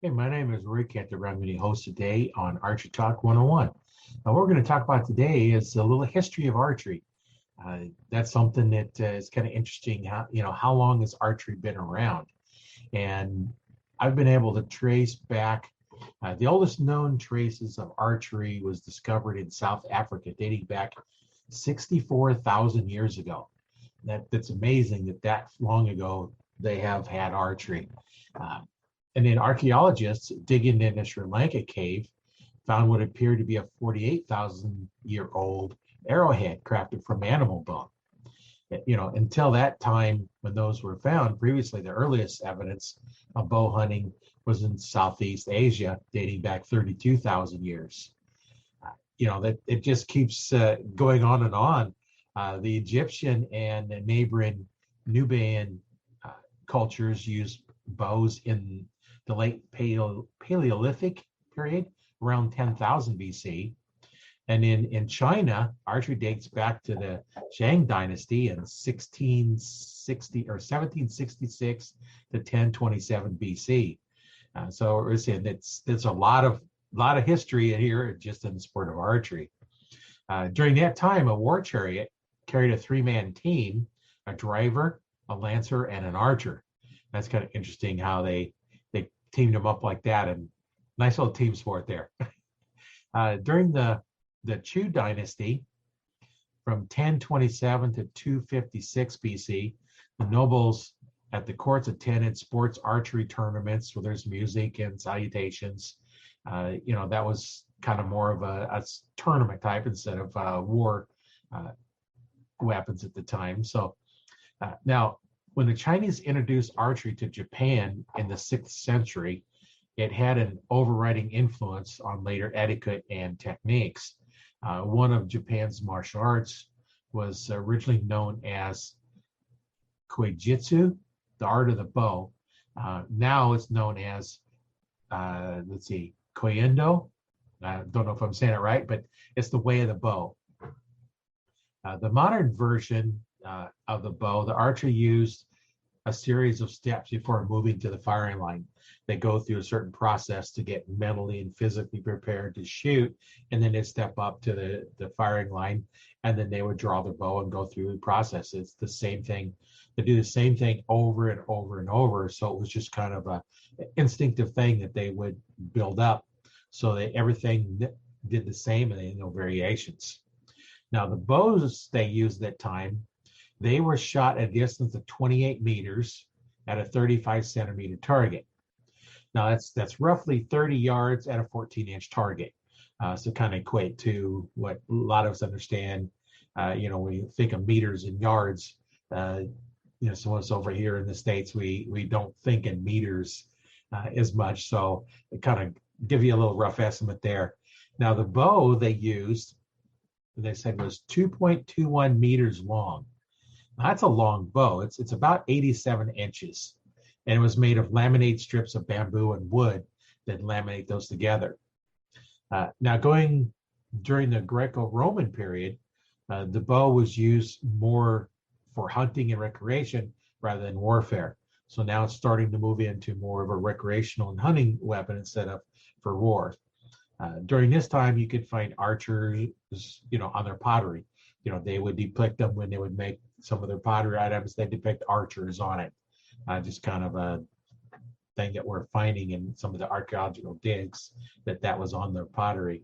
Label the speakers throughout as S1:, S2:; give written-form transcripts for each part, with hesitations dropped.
S1: Hey, my name is Rick Cantor. I'm going to host today on Archery Talk 101. Now, what we're going to talk about today is a little history of archery. That's something that is kind of interesting. How long has archery been around? And I've been able to trace back. The oldest known traces of archery was discovered in South Africa, dating back 64,000 years ago. That's amazing that long ago they have had archery. Uh, and then archaeologists digging in a Sri Lanka cave found what appeared to be a 48,000-year-old arrowhead crafted from animal bone. Until that time when those were found, previously the earliest evidence of bow hunting was in Southeast Asia, dating back 32,000 years. That it just keeps going on and on. The Egyptian and the neighboring Nubian cultures used bows in the late Paleolithic period, around 10,000 BC. And in China, archery dates back to the Shang Dynasty in 1660 or 1766 to 1027 BC. So we're saying there's a lot of history in here just in the sport of archery. During that time, a war chariot carried a three-man team: a driver, a lancer, and an archer. That's kind of interesting how they teamed them up like that, and nice little team sport there. During the Chu dynasty, from 1027 to 256 BC, the nobles at the courts attended sports archery tournaments where there's music and salutations. That was kind of more of a tournament type instead of war weapons at the time. So now, when the Chinese introduced archery to Japan in the 6th century, it had an overriding influence on later etiquette and techniques. One of Japan's martial arts was originally known as Koijitsu, the art of the bow. Now it's known as, Koendo. I don't know if I'm saying it right, but it's the way of the bow. The modern version of the bow, the archer used a series of steps before moving to the firing line. They go through a certain process to get mentally and physically prepared to shoot, and then they step up to the firing line, and then they would draw the bow and go through the process. It's the same thing. They do the same thing over and over and over. So it was just kind of a instinctive thing that they would build up. So that everything did the same and they had no variations. Now, the bows they used at that time, they were shot at a distance of 28 meters at a 35 centimeter target. Now, that's roughly 30 yards at a 14-inch target. So kind of equate to what a lot of us understand, when you think of meters and yards, so us over here in the States, we don't think in meters as much. So it kind of give you a little rough estimate there. Now, the bow they used, they said, was 2.21 meters long. That's a long bow. It's about 87 inches, and it was made of laminate strips of bamboo and wood that laminate those together. Now, going during the Greco-Roman period, the bow was used more for hunting and recreation rather than warfare. So now it's starting to move into more of a recreational and hunting weapon instead of for war. During this time, you could find archers, on their pottery. They would depict them when they would make some of their pottery items. They depict archers on it. Just kind of a thing that we're finding in some of the archaeological digs that was on their pottery.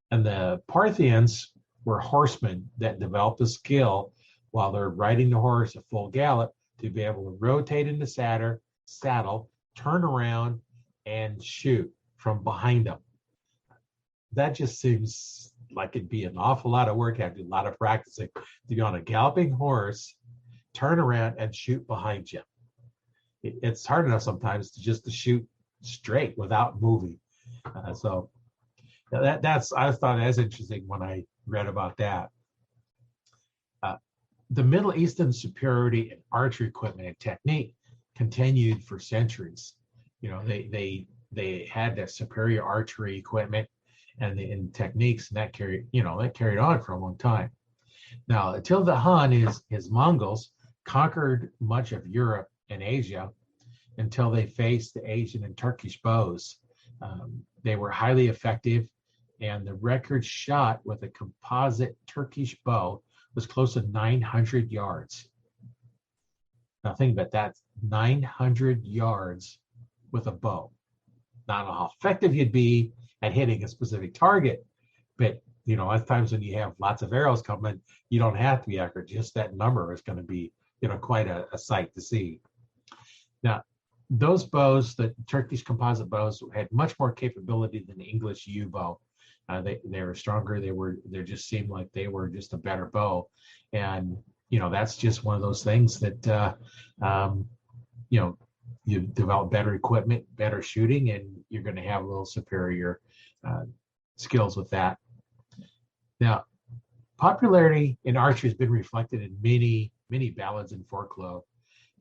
S1: And the Parthians were horsemen that developed a skill while they're riding the horse at full gallop to be able to rotate in the saddle, turn around, and shoot from behind them. That just seems like it'd be an awful lot of work, have to do a lot of practicing to be on a galloping horse, turn around and shoot behind you. It's hard enough sometimes to shoot straight without moving. So that's I thought that's interesting when I read about that. The Middle Eastern superiority in archery equipment and technique continued for centuries. They had that superior archery equipment and in techniques, and that carried on for a long time. Now, until the Han, his Mongols, conquered much of Europe and Asia, until they faced the Asian and Turkish bows. They were highly effective, and the record shot with a composite Turkish bow was close to 900 yards. Now think about that, 900 yards with a bow. Not how effective you'd be at hitting a specific target, but at times when you have lots of arrows coming, you don't have to be accurate. Just that number is going to be, quite a sight to see. Now, those bows, the Turkish composite bows, had much more capability than the English U bow. They were stronger. They just seemed like they were just a better bow, and that's just one of those things that you develop better equipment, better shooting, and you're going to have a little superior skills with that. Now, popularity in archery has been reflected in many ballads and folklore.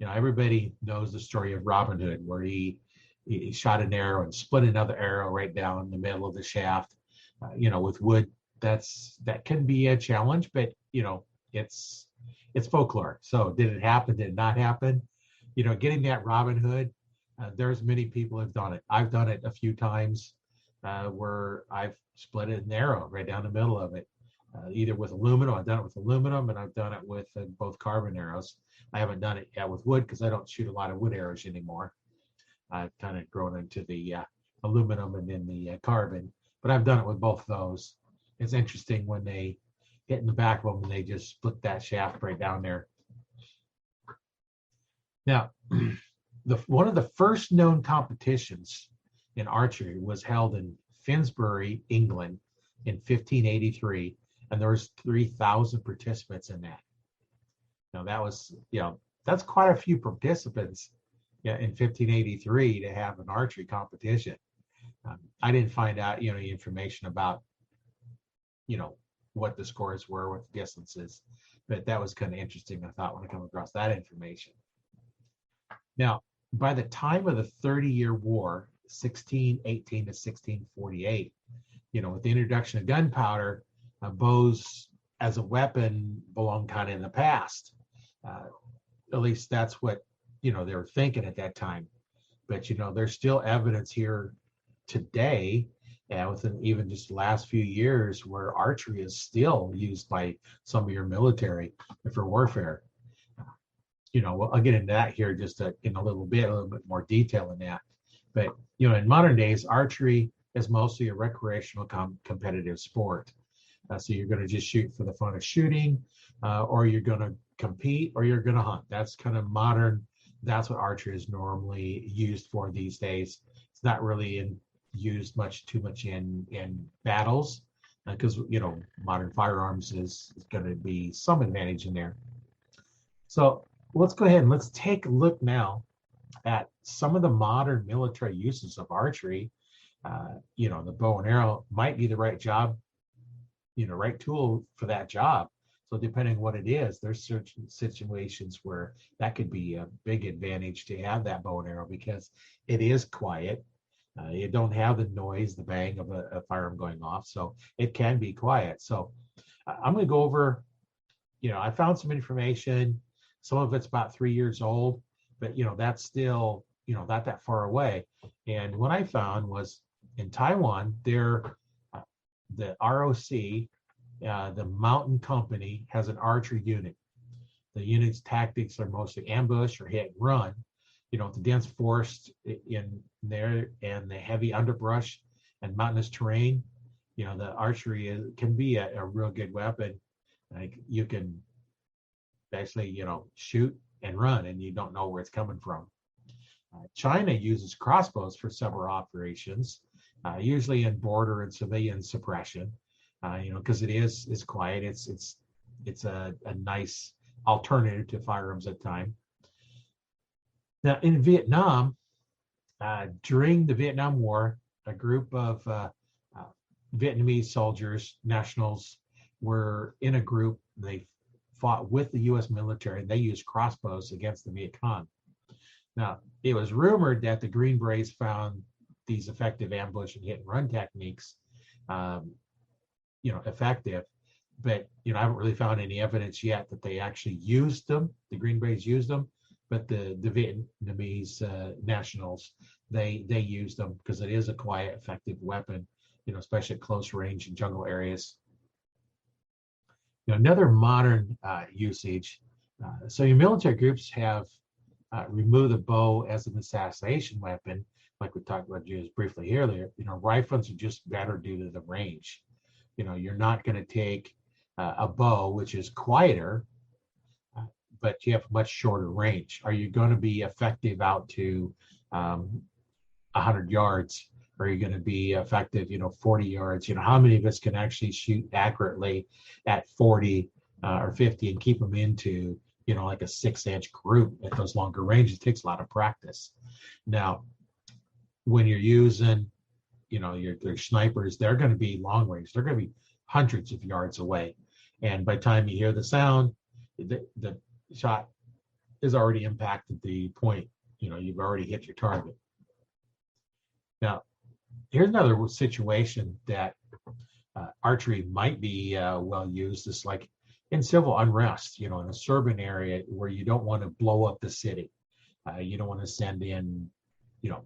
S1: Everybody knows the story of Robin Hood, where he shot an arrow and split another arrow right down the middle of the shaft. With wood, that can be a challenge, but it's folklore. So did it happen? Did it not happen? Getting that Robin Hood, there's many people have done it. I've done it a few times where I've split an arrow right down the middle of it, either with aluminum. I've done it with aluminum, and I've done it with both carbon arrows. I haven't done it yet with wood because I don't shoot a lot of wood arrows anymore. I've kind of grown into the aluminum and then the carbon, but I've done it with both of those. It's interesting when they hit in the back of them and they just split that shaft right down there. Now, one of the first known competitions in archery was held in Finsbury, England in 1583, and there was 3,000 participants in that. Now that was, that's quite a few participants in 1583 to have an archery competition. I didn't find out, any information about, what the scores were, what the distances, but that was kind of interesting, I thought, when I come across that information. Now, by the time of the 30-Year War, 1618 to 1648, with the introduction of gunpowder, bows as a weapon belonged kind of in the past. At least that's what, they were thinking at that time. But, there's still evidence here today, and within even just the last few years, where archery is still used by some of your military for warfare. I'll get into that here just in a little bit more detail in that. But, in modern days, archery is mostly a recreational competitive sport. So you're going to just shoot for the fun of shooting, or you're going to compete, or you're going to hunt. That's kind of modern. That's what archery is normally used for these days. It's not really used too much in battles, because, modern firearms is going to be some advantage in there. So let's go ahead and let's take a look now at some of the modern military uses of archery. The bow and arrow might be the right job, right tool for that job. So depending on what it is, there's certain situations where that could be a big advantage to have that bow and arrow, because it is quiet. You don't have the noise, the bang of a firearm going off. So it can be quiet. So I'm going to go over, I found some information. Some of it's about 3 years old, but that's still, not that far away. And what I found was in Taiwan, the ROC, the Mountain Company, has an archery unit. The unit's tactics are mostly ambush or hit and run. The dense forest in there and the heavy underbrush and mountainous terrain, the archery can be a real good weapon. Like you can basically, shoot and run, and you don't know where it's coming from. China uses crossbows for several operations, usually in border and civilian suppression, because it's quiet. It's a nice alternative to firearms at time. Now in Vietnam, during the Vietnam War, a group of Vietnamese soldiers, nationals, were in a group. They fought with the U.S. military. They used crossbows against the Viet Cong. Now, it was rumored that the Green Berets found these effective ambush and hit and run techniques, effective, but I haven't really found any evidence yet that they actually used them. The Green Berets used them, but the Vietnamese nationals, they use them because it is a quiet, effective weapon, especially at close range in jungle areas. Another modern usage. So your military groups have removed the bow as an assassination weapon, like we talked about just briefly earlier. Rifles are just better due to the range. You're not going to take a bow, which is quieter, but you have much shorter range. Are you going to be effective out to 100 yards? Are you going to be effective, 40 yards? How many of us can actually shoot accurately at 40 or 50 and keep them into, like a 6-inch group at those longer ranges? It takes a lot of practice. Now, when you're using, your snipers, they're going to be long range. They're going to be hundreds of yards away. And by the time you hear the sound, the shot has already impacted the point. You've already hit your target. Now, here's another situation that archery might be well used. Is like in civil unrest, in a suburban area where you don't want to blow up the city. You don't want to send in,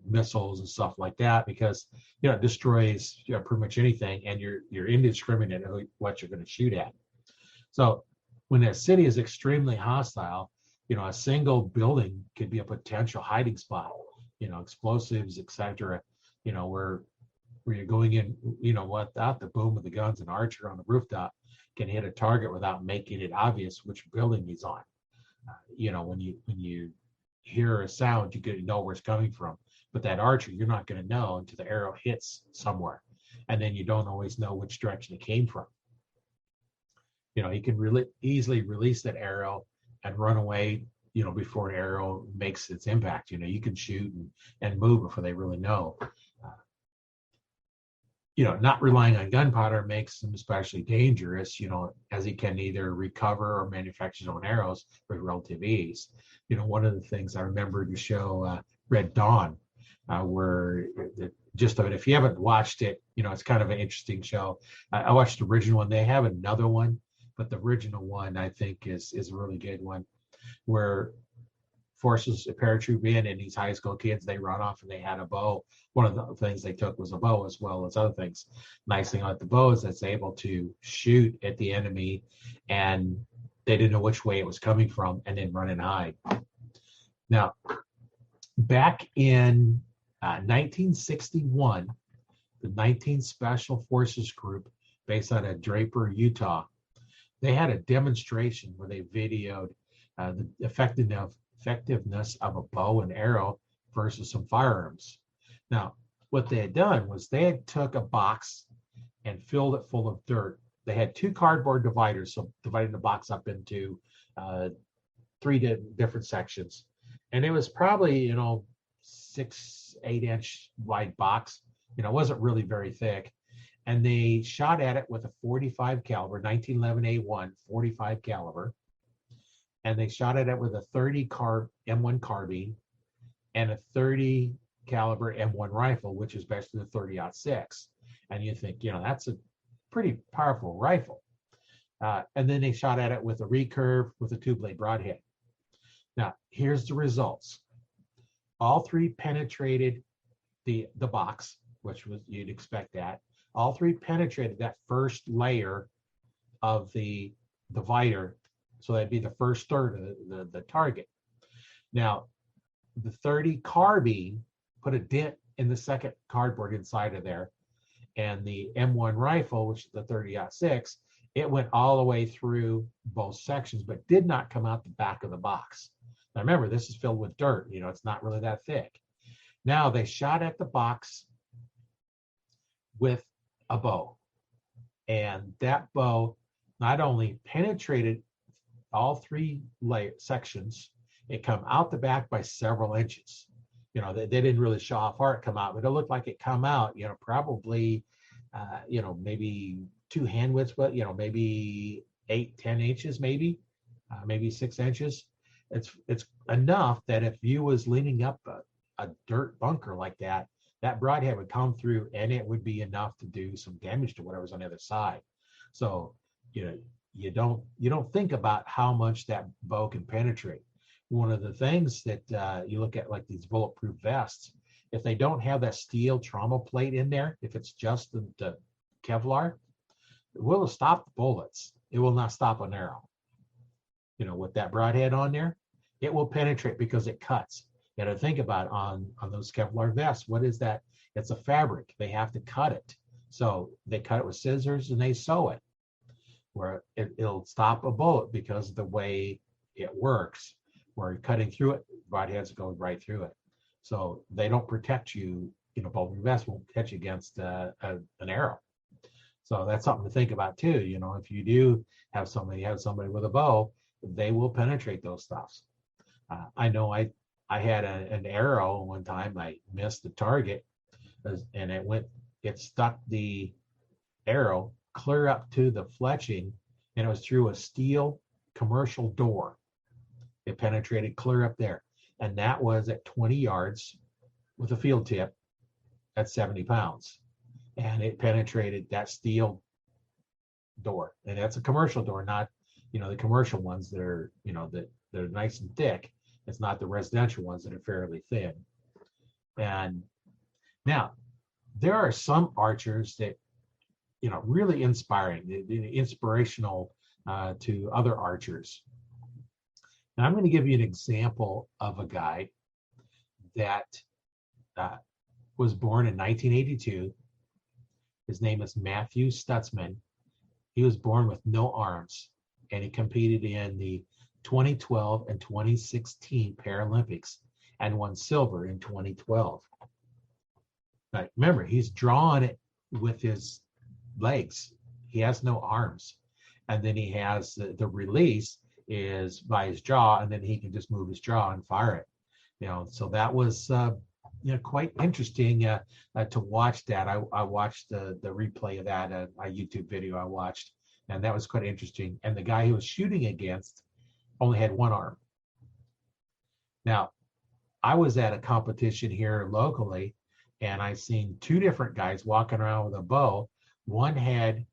S1: missiles and stuff like that, because, it destroys pretty much anything, and you're indiscriminate what you're going to shoot at. So when a city is extremely hostile, a single building could be a potential hiding spot, explosives, etc. Where you're going in, without the boom of the guns, an archer on the rooftop can hit a target without making it obvious which building he's on. When you hear a sound, you can know where it's coming from. But that archer, you're not going to know until the arrow hits somewhere, and then you don't always know which direction it came from. He can easily release that arrow and run away, before an arrow makes its impact. You can shoot and move before they really know. Not relying on gunpowder makes them especially dangerous, as he can either recover or manufacture his own arrows with relative ease. One of the things I remember the show Red Dawn, where the gist of it, if you haven't watched it, it's kind of an interesting show. I watched the original one. They have another one, but the original one I think is a really good one, where forces a paratroop in, and these high school kids, they run off and they had a bow. One of the things they took was a bow, as well as other things. Nice thing about the bow is it's able to shoot at the enemy, and they didn't know which way it was coming from, and then run and hide. Now, back in 1961, the 19th Special Forces Group, based out of Draper, Utah, they had a demonstration where they videoed the effectiveness of a bow and arrow versus some firearms. Now, what they had done was they had took a box and filled it full of dirt. They had 2 cardboard dividers, so dividing the box up into 3 different sections. And it was probably, 6-8 inch wide box. It wasn't really very thick. And they shot at it with a 45 caliber, 1911 A1 45 caliber. And they shot at it with a 30 M1 carbine and a 30 caliber M1 rifle, which is basically the 30-06. And you think, that's a pretty powerful rifle. And then they shot at it with a recurve with a 2-blade broadhead. Now, here's the results. All 3 penetrated the box, which was, you'd expect that. All 3 penetrated that first layer of the divider. So that'd be the first third of the target. Now, the 30 carbine put a dent in the second cardboard inside of there. And the M1 rifle, which is the 30-06, it went all the way through both sections, but did not come out the back of the box. Now remember, this is filled with dirt. It's not really that thick. Now they shot at the box with a bow. And that bow not only penetrated all 3 sections, it come out the back by several inches. They didn't really show how far it come out, but it looked like it come out, probably, maybe 2 hand widths, but, maybe 8-10 inches, maybe 6 inches. It's enough that if you was leaning up a dirt bunker like that, that broadhead would come through, and it would be enough to do some damage to whatever's on the other side. So, you don't think about how much that bow can penetrate. one of the things that you look at, like these bulletproof vests, if they don't have that steel trauma plate in there, if it's just the Kevlar, it will stop the bullets. It will not stop an arrow. With that broadhead on there, it will penetrate because it cuts. You got to think about on those Kevlar vests. What is that? It's a fabric. They have to cut it. So they cut it with scissors and they sew it, where it'll stop a bullet because of the way it works, where you're cutting through it, broadheads go right through it. So they don't protect you. Bulletproof vests won't protect you against an arrow. So that's something to think about too. If you do have somebody with a bow, they will penetrate those stuffs. I know I had an arrow one time. I missed the target, and it stuck the arrow clear up to the fletching, and it was through a steel commercial door. It penetrated clear up there, and that was at 20 yards with a field tip at 70 pounds. And it penetrated that steel door, and that's a commercial door, not the commercial ones that are that they're nice and thick. It's not the residential ones that are fairly thin. And now there are some archers that really inspiring, inspirational to other archers. Now I'm going to give you an example of a guy that was born in 1982. His name is Matthew Stutzman. He was born with no arms, and he competed in the 2012 and 2016 Paralympics and won silver in 2012. Now, remember, he's drawn it with his legs. He has no arms. And then he has the release is by his jaw, and then he can just move his jaw and fire it. So that was quite interesting to watch that. I watched the replay of that, a YouTube video I watched, and that was quite interesting. And the guy he was shooting against only had one arm. Now, I was at a competition here locally, and I seen two different guys walking around with a bow. One had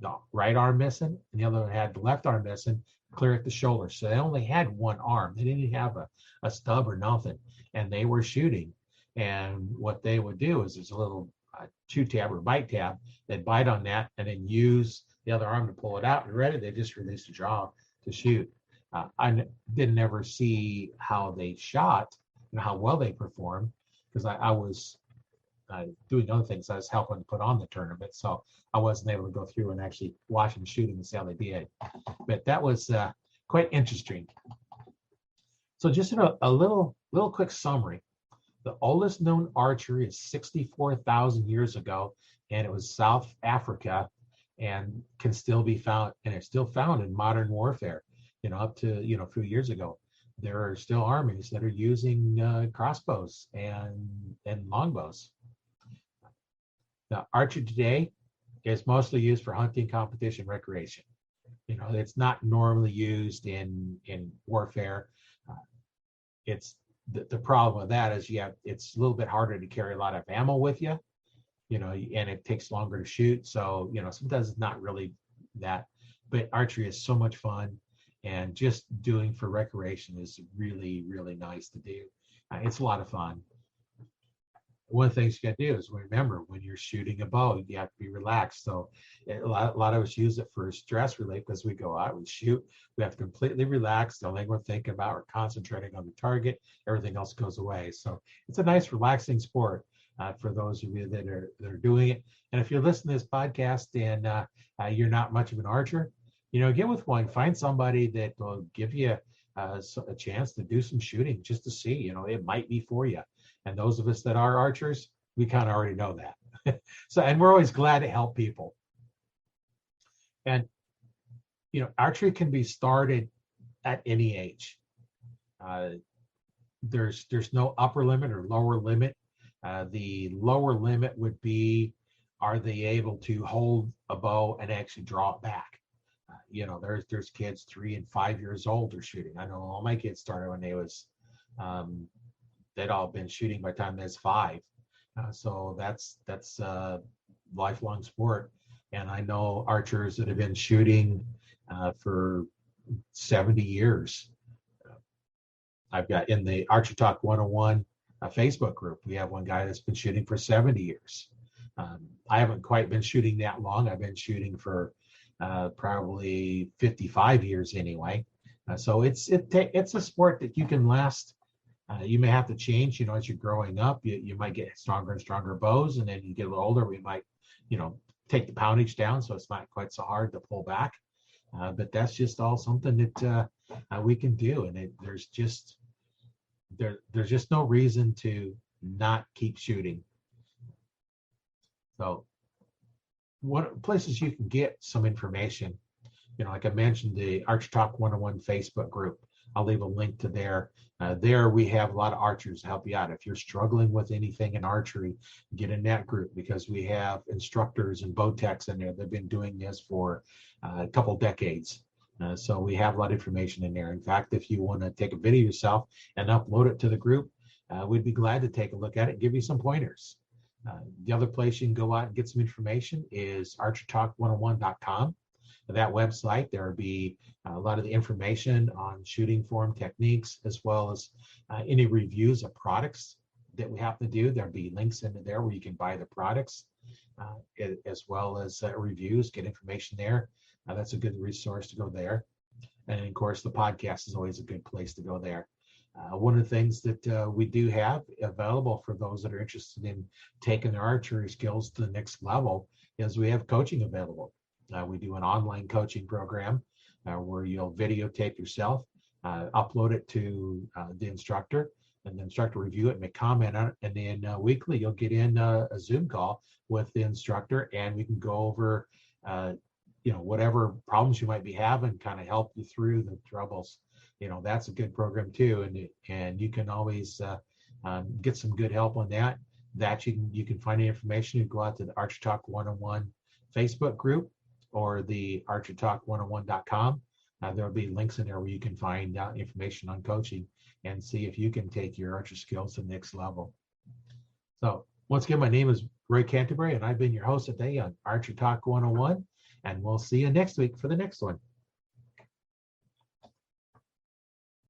S1: the right arm missing, and the other one had the left arm missing, clear at the shoulder. So they only had one arm. They didn't have a stub or nothing, and they were shooting. And what they would do is there's a little chew tab or bite tab. They'd bite on that and then use the other arm to pull it out. And ready, they just release the jaw to shoot. I didn't ever see how they shot and how well they performed, because I was doing other things. I was helping put on the tournament, so I wasn't able to go through and actually watch them shooting and see how they did. But that was quite interesting. So just a little quick summary. The oldest known archery is 64,000 years ago, and it was South Africa, and can still be found, and it's still found in modern warfare. Up to a few years ago, there are still armies that are using crossbows and longbows. Now, archery today is mostly used for hunting, competition, recreation. It's not normally used in warfare. It's the problem with that is it's a little bit harder to carry a lot of ammo with you, and it takes longer to shoot. So, sometimes it's not really that, but archery is so much fun, and just doing for recreation is really, really nice to do. It's a lot of fun. One of the things you got to do is remember, when you're shooting a bow, you have to be relaxed. So a lot of us use it for stress relief, because we go out, we shoot, we have to completely relax. The only thing we're thinking about, we're concentrating on the target, everything else goes away. So it's a nice, relaxing sport for those of you that are doing it. And if you're listening to this podcast and you're not much of an archer, get with one, find somebody that will give you a chance to do some shooting just to see, it might be for you. And those of us that are archers, we kind of already know that. So, and we're always glad to help people. And, archery can be started at any age. There's no upper limit or lower limit. The lower limit would be, are they able to hold a bow and actually draw it back? There's kids 3 and 5 years old are shooting. I know all my kids started when they was, they'd all been shooting by the time they was 5. So that's a lifelong sport. And I know archers that have been shooting for 70 years. I've got in the Archer Talk 101 Facebook group, we have one guy that's been shooting for 70 years. I haven't quite been shooting that long. I've been shooting for probably 55 years anyway. So it's a sport that you can last. You may have to change, as you're growing up. You might get stronger and stronger bows, and then you get a little older. We might, take the poundage down, so it's not quite so hard to pull back. But that's just all something that we can do, and there's just no reason to not keep shooting. So, what places you can get some information, like I mentioned, the Archer Talk 101 Facebook group. I'll leave a link to there. There we have a lot of archers to help you out. If you're struggling with anything in archery, get in that group, because we have instructors and bow techs in there. They've been doing this for a couple decades. So we have a lot of information in there. In fact, if you want to take a video yourself and upload it to the group, we'd be glad to take a look at it, give you some pointers. The other place you can go out and get some information is archertalk101.com. That website, there will be a lot of the information on shooting form techniques, as well as any reviews of products that we have to do. There'll be links into there where you can buy the products, as well as reviews, get information there. That's a good resource to go there. And of course, the podcast is always a good place to go there. One of the things that we do have available for those that are interested in taking their archery skills to the next level is we have coaching available. We do an online coaching program where you'll videotape yourself, upload it to the instructor, and the instructor review it, make comment on it, and then weekly you'll get in a Zoom call with the instructor, and we can go over whatever problems you might be having, kind of help you through the troubles. That's a good program too, and you can always get some good help on that. You can find the information. You go out to the Archer Talk 101 Facebook group or the archertalk101.com. There'll be links in there where you can find out information on coaching and see if you can take your archer skills to the next level. So once again, my name is Roy Canterbury, and I've been your host today on Archer Talk 101, and we'll see you next week for the next one.